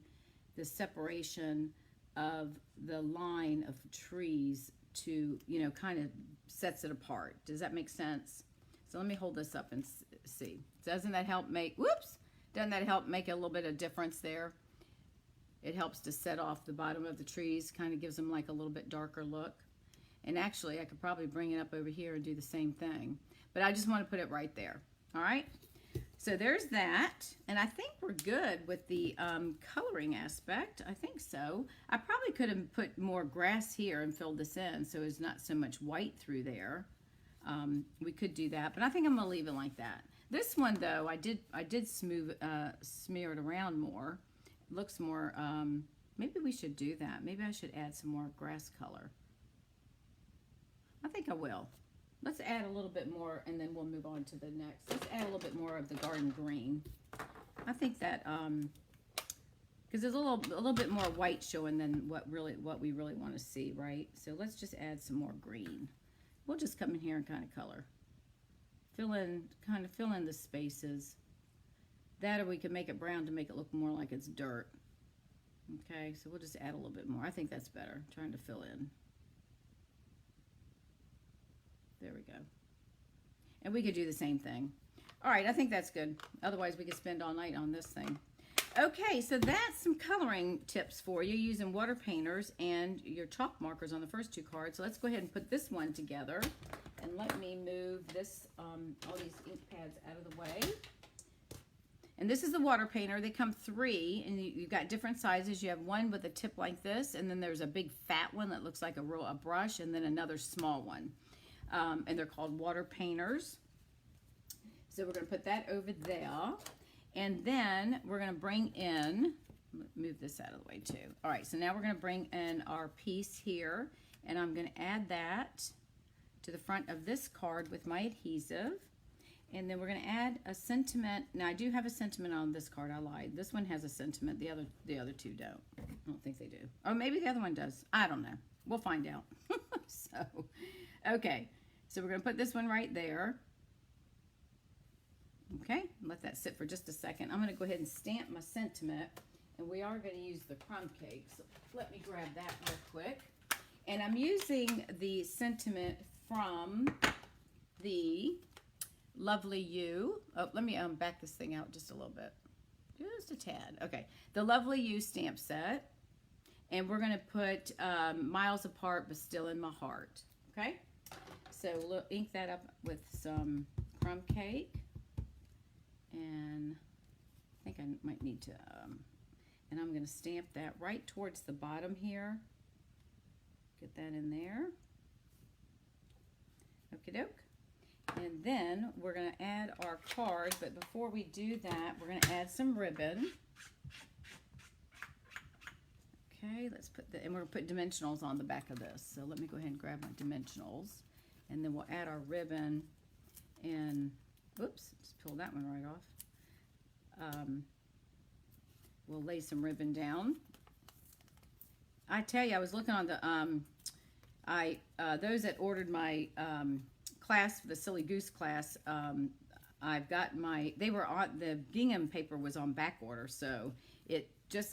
A: the separation of the line of trees to, you know, kind of sets it apart. Does that make sense? So let me hold this up and see. Doesn't that help make, whoops, doesn't that help make a little bit of difference there? It helps to set off the bottom of the trees, kind of gives them like a little bit darker look. And actually, I could probably bring it up over here and do the same thing. But I just want to put it right there. All right? So there's that. And I think we're good with the coloring aspect. I think so. I probably could have put more grass here and filled this in so it's not so much white through there. We could do that. But I think I'm going to leave it like that. This one, though, I did smear it around more. It looks more, maybe we should do that. Maybe I should add some more grass color. I think I will. Let's add a little bit more and then we'll move on to the next. Let's add a little bit more of the garden green. I think that, because there's a little bit more white showing than what we really want to see, right? So let's just add some more green. We'll just come in here and kind of color. Kind of fill in the spaces. That, or we can make it brown to make it look more like it's dirt. Okay, so we'll just add a little bit more. I think that's better. I'm trying to fill in. There we go. And we could do the same thing. All right, I think that's good. Otherwise, we could spend all night on this thing. Okay, so that's some coloring tips for you using water painters and your chalk markers on the first two cards. So let's go ahead and put this one together. And let me move this, all these ink pads out of the way. And this is the water painter. They come 3, and you've got different sizes. You have one with a tip like this, and then there's a big fat one that looks like a brush, and then another small one. And they're called water painters. So we're going to put that over there. And then we're going to bring in, move this out of the way too. All right, so now we're going to bring in our piece here. And I'm going to add that to the front of this card with my adhesive. And then we're going to add a sentiment. Now, I do have a sentiment on this card. I lied. This one has a sentiment. The other two don't. I don't think they do. Or maybe the other one does. I don't know. We'll find out. So, okay. So we're going to put this one right there. Okay, let that sit for just a second. I'm going to go ahead and stamp my sentiment, and we are going to use the crumb cake. So let me grab that real quick. And I'm using the sentiment from the Lovely You. Oh, let me back this thing out just a little bit. Just a tad. Okay, the Lovely You stamp set. And we're going to put Miles Apart, but Still in My Heart. Okay? So we'll ink that up with some crumb cake. And I think I might need to, and I'm going to stamp that right towards the bottom here. Get that in there. Okie doke. And then we're going to add our card, but before we do that, we're going to add some ribbon. Okay, let's put the, and we're going to put dimensionals on the back of this. So let me go ahead and grab my dimensionals. And then we'll add our ribbon and, oops, just pull that one right off. We'll lay some ribbon down. I tell you, I was looking on the, those that ordered my class, the Silly Goose class, I've got my, they were on, the gingham paper was on back order, so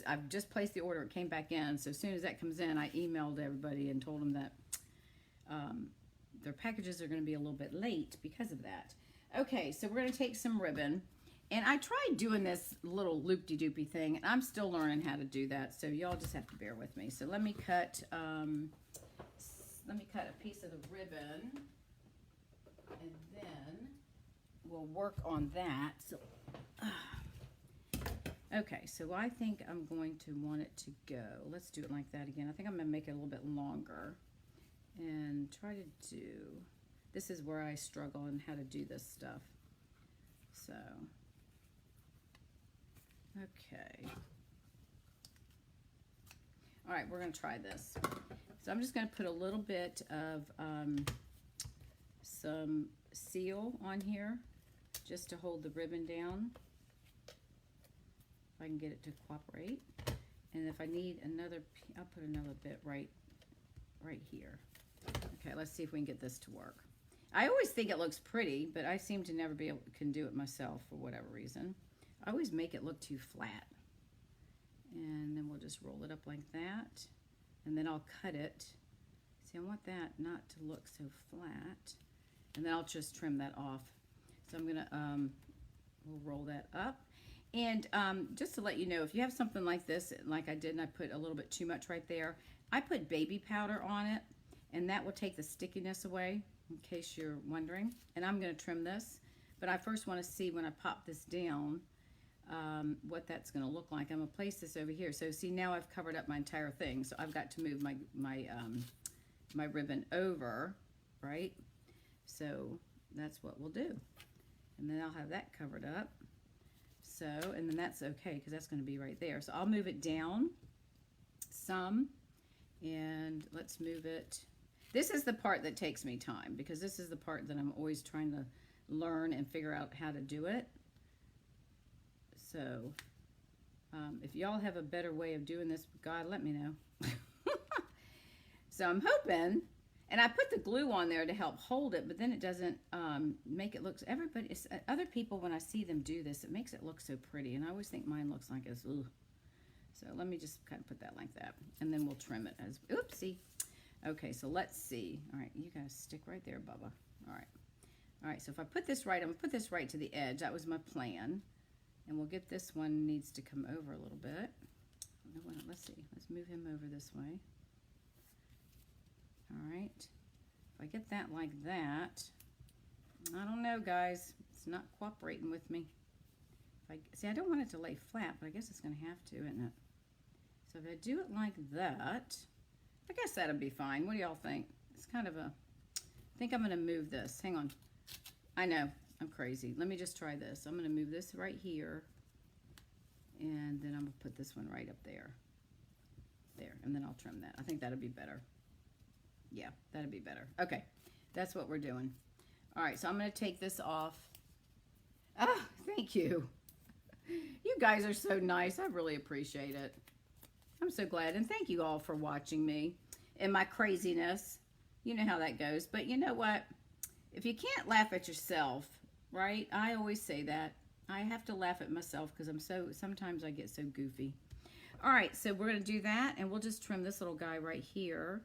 A: I've just placed the order, it came back in, so as soon as that comes in, I emailed everybody and told them that their packages are going to be a little bit late because of that. Okay, so we're going to take some ribbon, and I tried doing this little loop-de-doopy thing, and I'm still learning how to do that, so y'all just have to bear with me. So let me cut a piece of the ribbon, and then we'll work on that. So, okay, so I think I'm going to want it to go. Let's do it like that again. I think I'm going to make it a little bit longer and try to do, this is where I struggle on how to do this stuff. So, okay. All right, we're going to try this. So I'm just going to put a little bit of some seal on here just to hold the ribbon down. If I can get it to cooperate. And if I need another, I'll put another bit right here. Okay, let's see if we can get this to work. I always think it looks pretty, but I seem to never can do it myself for whatever reason. I always make it look too flat. And then we'll just roll it up like that. And then I'll cut it. See, I want that not to look so flat. And then I'll just trim that off. So I'm gonna, we'll roll that up. And just to let you know, if you have something like this, like I did, and I put a little bit too much right there, I put baby powder on it, and that will take the stickiness away, in case you're wondering. And I'm gonna trim this, but I first wanna see when I pop this down, what that's gonna look like. I'm gonna place this over here. So see, now I've covered up my entire thing, so I've got to move my ribbon over, right? So that's what we'll do. And then I'll have that covered up. So, and then that's okay, because that's going to be right there. So I'll move it down some, and let's move it. This is the part that takes me time, because this is the part that I'm always trying to learn and figure out how to do it. So if y'all have a better way of doing this, God, let me know. So I'm hoping, and I put the glue on there to help hold it, but then it doesn't make it look, other people, when I see them do this, it makes it look so pretty, and I always think mine looks like it's, ugh. So let me just kind of put that like that, and then we'll trim it as, oopsie. Okay, so let's see. All right, you guys stick right there, Bubba. All right, so if I put this right, I'm gonna put this right to the edge. That was my plan. And we'll get this one, needs to come over a little bit. Let's see, let's move him over this way. All right, if I get that like that, I don't know, guys, it's not cooperating with me. See, I don't want it to lay flat, but I guess it's gonna have to, isn't it? So if I do it like that, I guess that'll be fine. What do y'all think? It's kind of a, I think I'm gonna move this. Hang on. I know, I'm crazy. Let me just try this. I'm gonna move this right here, and then I'm gonna put this one right up there. There, and then I'll trim that. I think that'll be better. Yeah, that'd be better. Okay, that's what we're doing. All right, so I'm going to take this off. Ah, thank you. You guys are so nice. I really appreciate it. I'm so glad, and thank you all for watching me and my craziness. You know how that goes, but you know what? If you can't laugh at yourself, right? I always say that. I have to laugh at myself because sometimes I get so goofy. All right, so we're going to do that, and we'll just trim this little guy right here.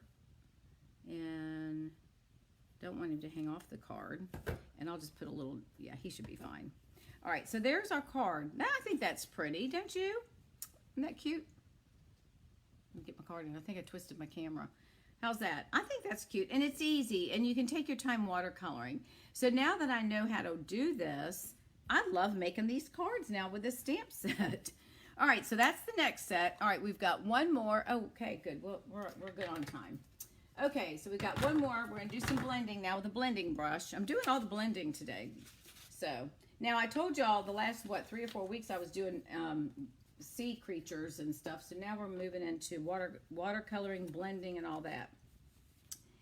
A: And don't want him to hang off the card, and I'll just put a little, yeah, he should be fine. All right, so there's our card. Now I think that's pretty, don't you? Isn't that cute? Let me get my card in. I think I twisted my camera. How's that? I think that's cute, and it's easy, and you can take your time watercoloring. So now that I know how to do this, I love making these cards now with this stamp set. All right, so that's the next set. All right, we've got one more. Oh, okay, good. We're good on time. Okay, so we got one more. We're going to do some blending now with a blending brush. I'm doing all the blending today. So, now I told y'all the last, 3 or 4 weeks I was doing sea creatures and stuff. So now we're moving into watercoloring, blending, and all that.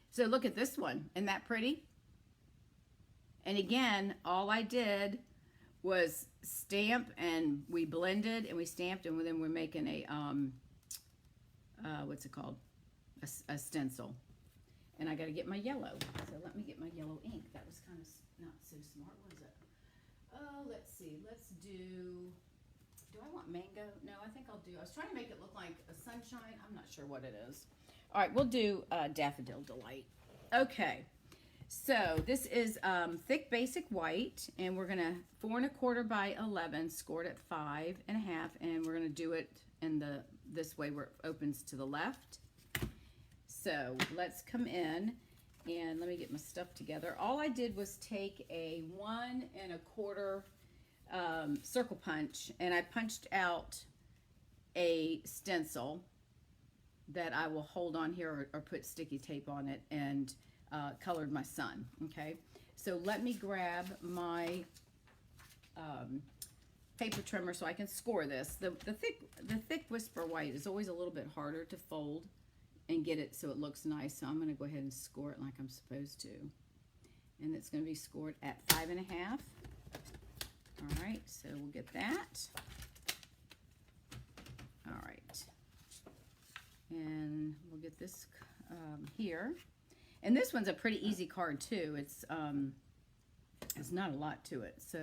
A: So look at this one. Isn't that pretty? And again, all I did was stamp, and we blended, and we stamped, and then we're making a, what's it called? A stencil. And I got to get my yellow. So let me get my yellow ink. That was kind of not so smart, was it? Oh, let's see. Let's do I want mango? No, I think I'll do, I was trying to make it look like a sunshine. I'm not sure what it is. All right, we'll do Daffodil Delight. Okay, so this is thick basic white, and we're gonna 4 1/4 by 11, scored at 5 1/2, and we're gonna do it in this way where it opens to the left. So let's come in, and let me get my stuff together. All I did was take a 1 1/4 circle punch, and I punched out a stencil that I will hold on here or put sticky tape on it, and colored my sun. Okay, so let me grab my paper trimmer so I can score this. The thick Whisper White is always a little bit harder to fold and get it so it looks nice. So I'm going to go ahead and score it like I'm supposed to, and it's going to be scored at 5 1/2. All right, so we'll get that. All right, and we'll get this here. And this one's a pretty easy card too. It's not a lot to it. So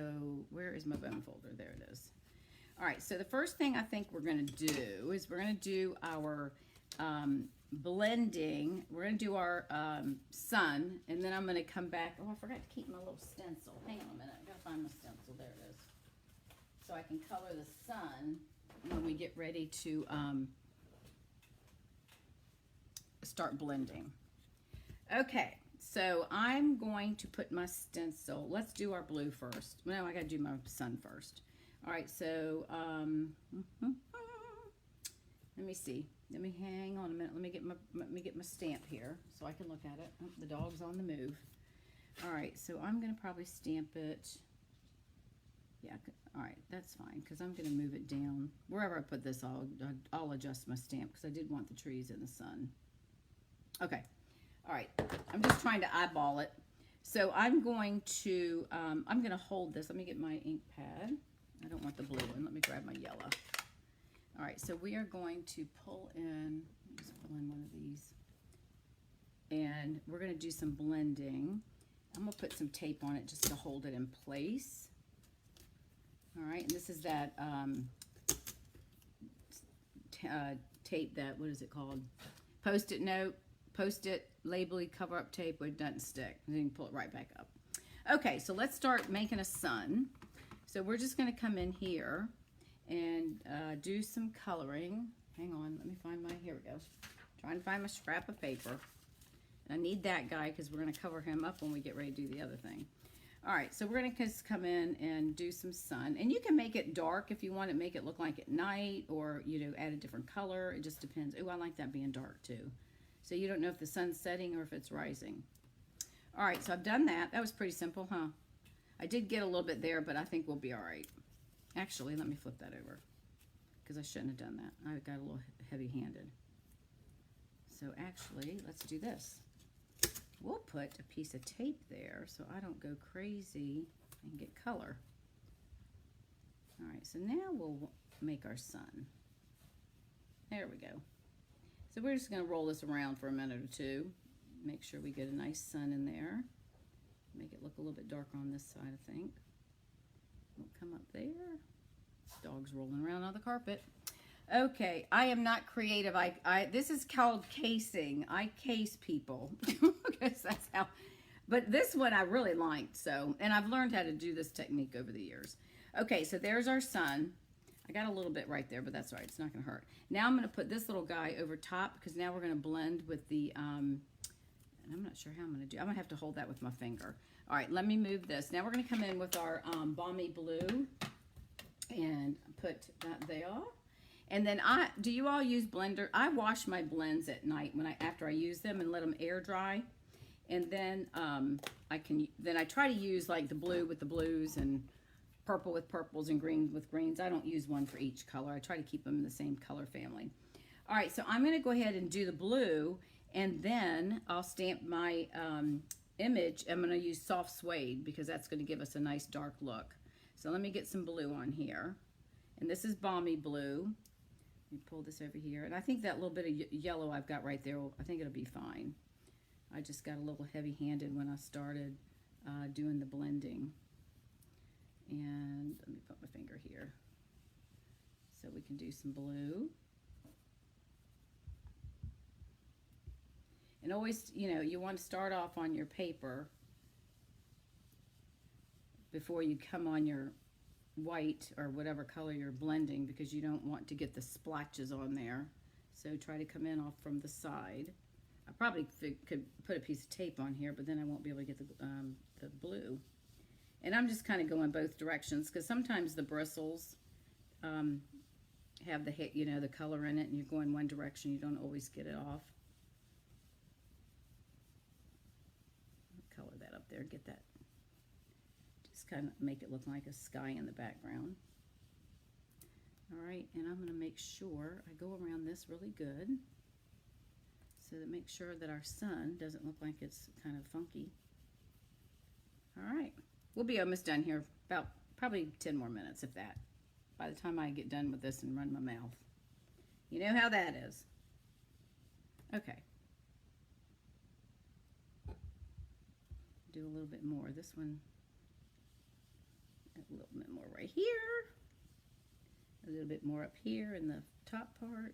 A: where is my bone folder? There it is. All right, so the first thing I think we're going to do is we're going to do our blending. We're going to do our sun, and then I'm going to come back. Oh, I forgot to keep my little stencil. Hang on a minute. I got to find my stencil. There it is. So I can color the sun when we get ready to start blending. Okay, so I'm going to put my stencil. Let's do our blue first. No, I got to do my sun first. All right, so let me see. Let me hang on a minute. Let me get my stamp here so I can look at it. Oh, the dog's on the move. All right, so I'm gonna probably stamp it. Yeah, all right, that's fine because I'm gonna move it down. Wherever I put this, I'll adjust my stamp because I did want the trees in the sun. Okay, all right. I'm just trying to eyeball it. So I'm going to hold this. Let me get my ink pad. I don't want the blue one. Let me grab my yellow. All right, so we are going to pull in, just pull in one of these, and we're going to do some blending. I'm going to put some tape on it just to hold it in place. All right, and this is that tape that, what is it called? Post-it note, Post-it, label-y, cover-up tape where it doesn't stick. And then you can pull it right back up. Okay, so let's start making a sun. So we're just going to come in here and do some coloring. Hang on, let me find my, here we go. Trying to find my scrap of paper. And I need that guy because we're going to cover him up when we get ready to do the other thing. All right, so we're going to just come in and do some sun. And you can make it dark if you want to make it look like at night, or, you know, add a different color. It just depends. Oh, I like that being dark too. So you don't know if the sun's setting or if it's rising. All right, so I've done that. That was pretty simple, huh? I did get a little bit there, but I think we'll be all right. Actually, let me flip that over because I shouldn't have done that. I got a little heavy-handed. So actually, let's do this. We'll put a piece of tape there so I don't go crazy and get color. All right, so now we'll make our sun. There we go. So we're just going to roll this around for a minute or two. Make sure we get a nice sun in there. Make it look a little bit darker on this side, I think. We'll come up there. Dog's rolling around on the carpet. Okay, I am not creative. This is called casing. I case people. Because that's how. But this one I really liked. So, and I've learned how to do this technique over the years. Okay, so there's our sun. I got a little bit right there, but that's all right. It's not going to hurt. Now I'm going to put this little guy over top because now we're going to blend with the, and I'm not sure how I'm going to do. I'm going to have to hold that with my finger. All right, let me move this. Now we're going to come in with our Balmy Blue and put that there. And then do you all use blender? I wash my blends at night after I use them and let them air dry. And then I try to use like the blue with the blues and purple with purples and green with greens. I don't use one for each color. I try to keep them in the same color family. All right, so I'm going to go ahead and do the blue, and then I'll stamp my image. I'm going to use soft suede because that's going to give us a nice dark look. So let me get some blue on here. And this is Balmy Blue. Let me pull this over here. And I think that little bit of yellow I've got right there, I think it'll be fine. I just got a little heavy-handed when I started doing the blending. And let me put my finger here so we can do some blue. And always, you know, you want to start off on your paper before you come on your white or whatever color you're blending, because you don't want to get the splotches on there. So try to come in off from the side. I probably could put a piece of tape on here, but then I won't be able to get the blue. And I'm just kind of going both directions because sometimes the bristles have the color in it, and you're going one direction, you don't always get it off. Color that up there, get that. Just kind of make it look like a sky in the background. All right, and I'm going to make sure I go around this really good so that make sure that our sun doesn't look like it's kind of funky. All right. We'll be almost done here, about probably 10 more minutes, if that, by the time I get done with this and run my mouth. You know how that is. Okay. Do a little bit more. This one, a little bit more right here. A little bit more up here in the top part.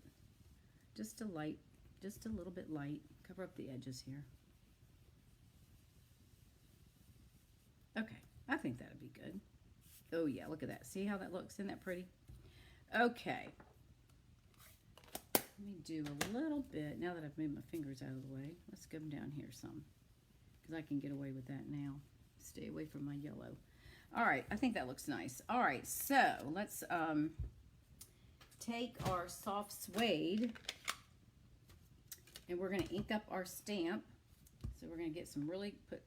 A: Just a little bit light. Cover up the edges here. Okay, I think that'd be good. Oh yeah, look at that. See how that looks? Isn't that pretty? Okay. Let me do a little bit, now that I've moved my fingers out of the way, let's go down here some, because I can get away with that now. Stay away from my yellow. All right, I think that looks nice. All right, so let's take our soft suede, and we're going to ink up our stamp. So we're going to get some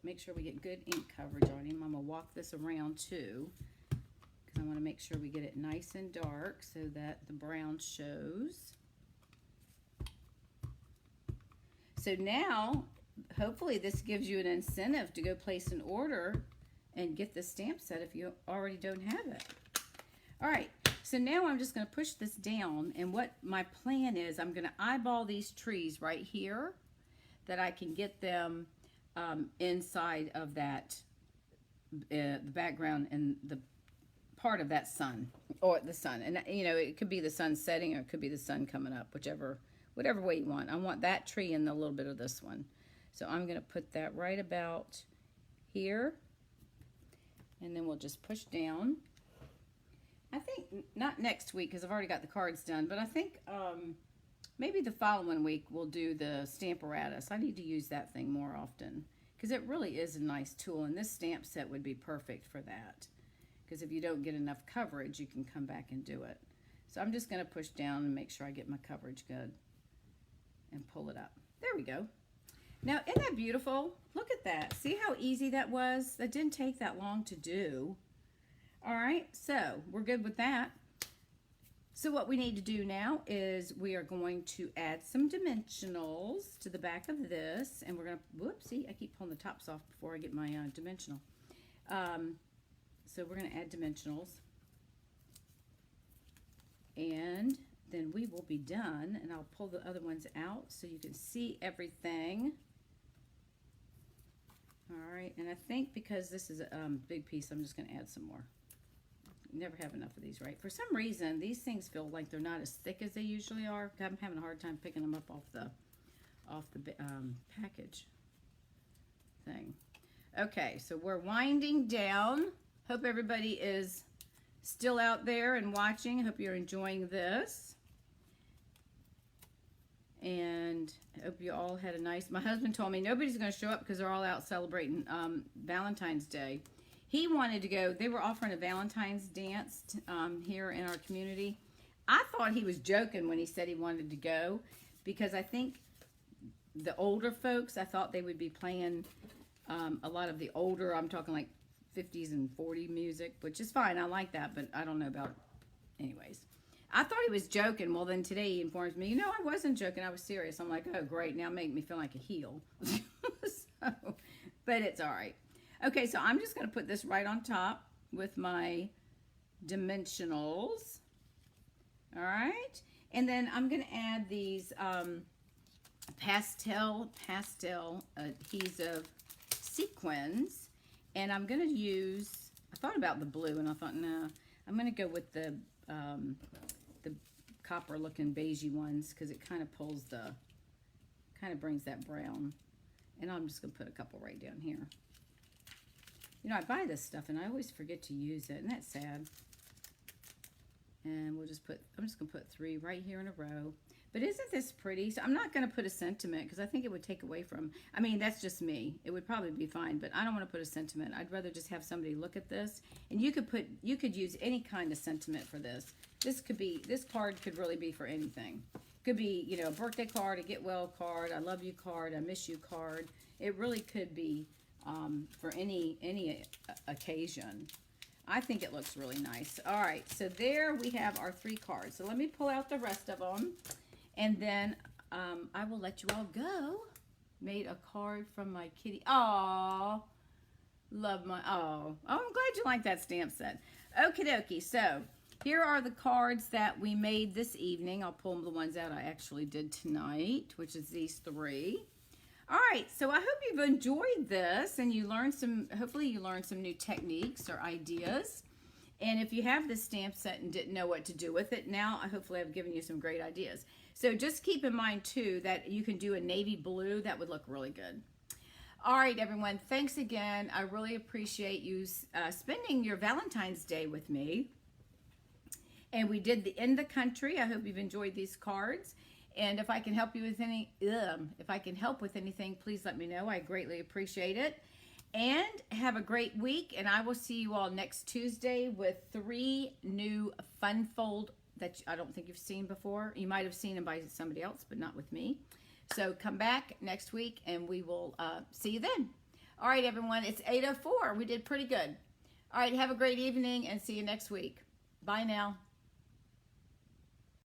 A: make sure we get good ink coverage on him. I'm going to walk this around too, because I want to make sure we get it nice and dark so that the brown shows. So now, hopefully this gives you an incentive to go place an order and get the stamp set if you already don't have it. All right, so now I'm just going to push this down, and what my plan is, I'm going to eyeball these trees right here that I can get them inside of that, the background and the part of that sun, or the sun. And, you know, it could be the sun setting or it could be the sun coming up, whatever way you want. I want that tree and a little bit of this one. So I'm going to put that right about here. And then we'll just push down. I think not next week because I've already got the cards done, but I think maybe the following week we'll do the Stamparatus. I need to use that thing more often because it really is a nice tool, and this stamp set would be perfect for that. Because if you don't get enough coverage, you can come back and do it. So I'm just going to push down and make sure I get my coverage good and pull it up. There we go. Now, isn't that beautiful? Look at that. See how easy that was? That didn't take that long to do. All right, so we're good with that. So what we need to do now is we are going to add some dimensionals to the back of this, and we're going to, whoopsie, I keep pulling the tops off before I get my dimensional. So we're going to add dimensionals, and then we will be done, and I'll pull the other ones out so you can see everything. All right, and I think because this is a big piece, I'm just going to add some more. You never have enough of these, right? For some reason, these things feel like they're not as thick as they usually are. I'm having a hard time picking them up off the package thing. Okay, so we're winding down. Hope everybody is still out there and watching. Hope you're enjoying this. And I hope you all had a nice, my husband told me nobody's going to show up because they're all out celebrating Valentine's Day. He wanted to go, they were offering a Valentine's dance here in our community. I thought he was joking when he said he wanted to go because I think the older folks, I thought they would be playing a lot of the older, I'm talking like 50s and 40 music, which is fine. I like that, but I don't know about, anyways. I thought he was joking. Well, then today he informs me, you know, I wasn't joking. I was serious. I'm like, oh, great. Now make me feel like a heel. So, but it's all right. Okay, so I'm just going to put this right on top with my dimensionals. All right. And then I'm going to add these pastel adhesive sequins. And I'm going to use, I thought about the blue and I thought, no, I'm going to go with the copper looking beigey ones because it kind of pulls kind of brings that brown. And I'm just going to put a couple right down here. You know, I buy this stuff and I always forget to use it. Isn't that sad? And we'll just put, I'm just going to put 3 right here in a row. But isn't this pretty? So I'm not going to put a sentiment because I think it would take away from, I mean, that's just me. It would probably be fine, but I don't want to put a sentiment. I'd rather just have somebody look at this. And you could use any kind of sentiment for this. This card could really be for anything. Could be, you know, a birthday card, a get well card, I love you card, I miss you card. It really could be for any occasion. I think it looks really nice. All right, so there we have our 3 cards. So let me pull out the rest of them, and then I will let you all go. Made a card from my kitty. Aww, love my, oh, I'm glad you like that stamp set. Okie dokie, so here are the cards that we made this evening. I'll pull the ones out I actually did tonight, which is these 3. All right, so I hope you've enjoyed this and you learned hopefully you learned some new techniques or ideas. And if you have this stamp set and didn't know what to do with it, now hopefully I've given you some great ideas. So just keep in mind too that you can do a navy blue. That would look really good. All right, everyone, thanks again. I really appreciate you spending your Valentine's Day with me. And we did the In the Country. I hope you've enjoyed these cards. And if I can help you with anything, please let me know. I greatly appreciate it. And have a great week. And I will see you all next Tuesday with 3 new fun fold that I don't think you've seen before. You might have seen them by somebody else, but not with me. So come back next week and we will see you then. All right, everyone, it's 8:04. We did pretty good. All right, have a great evening and see you next week. Bye now.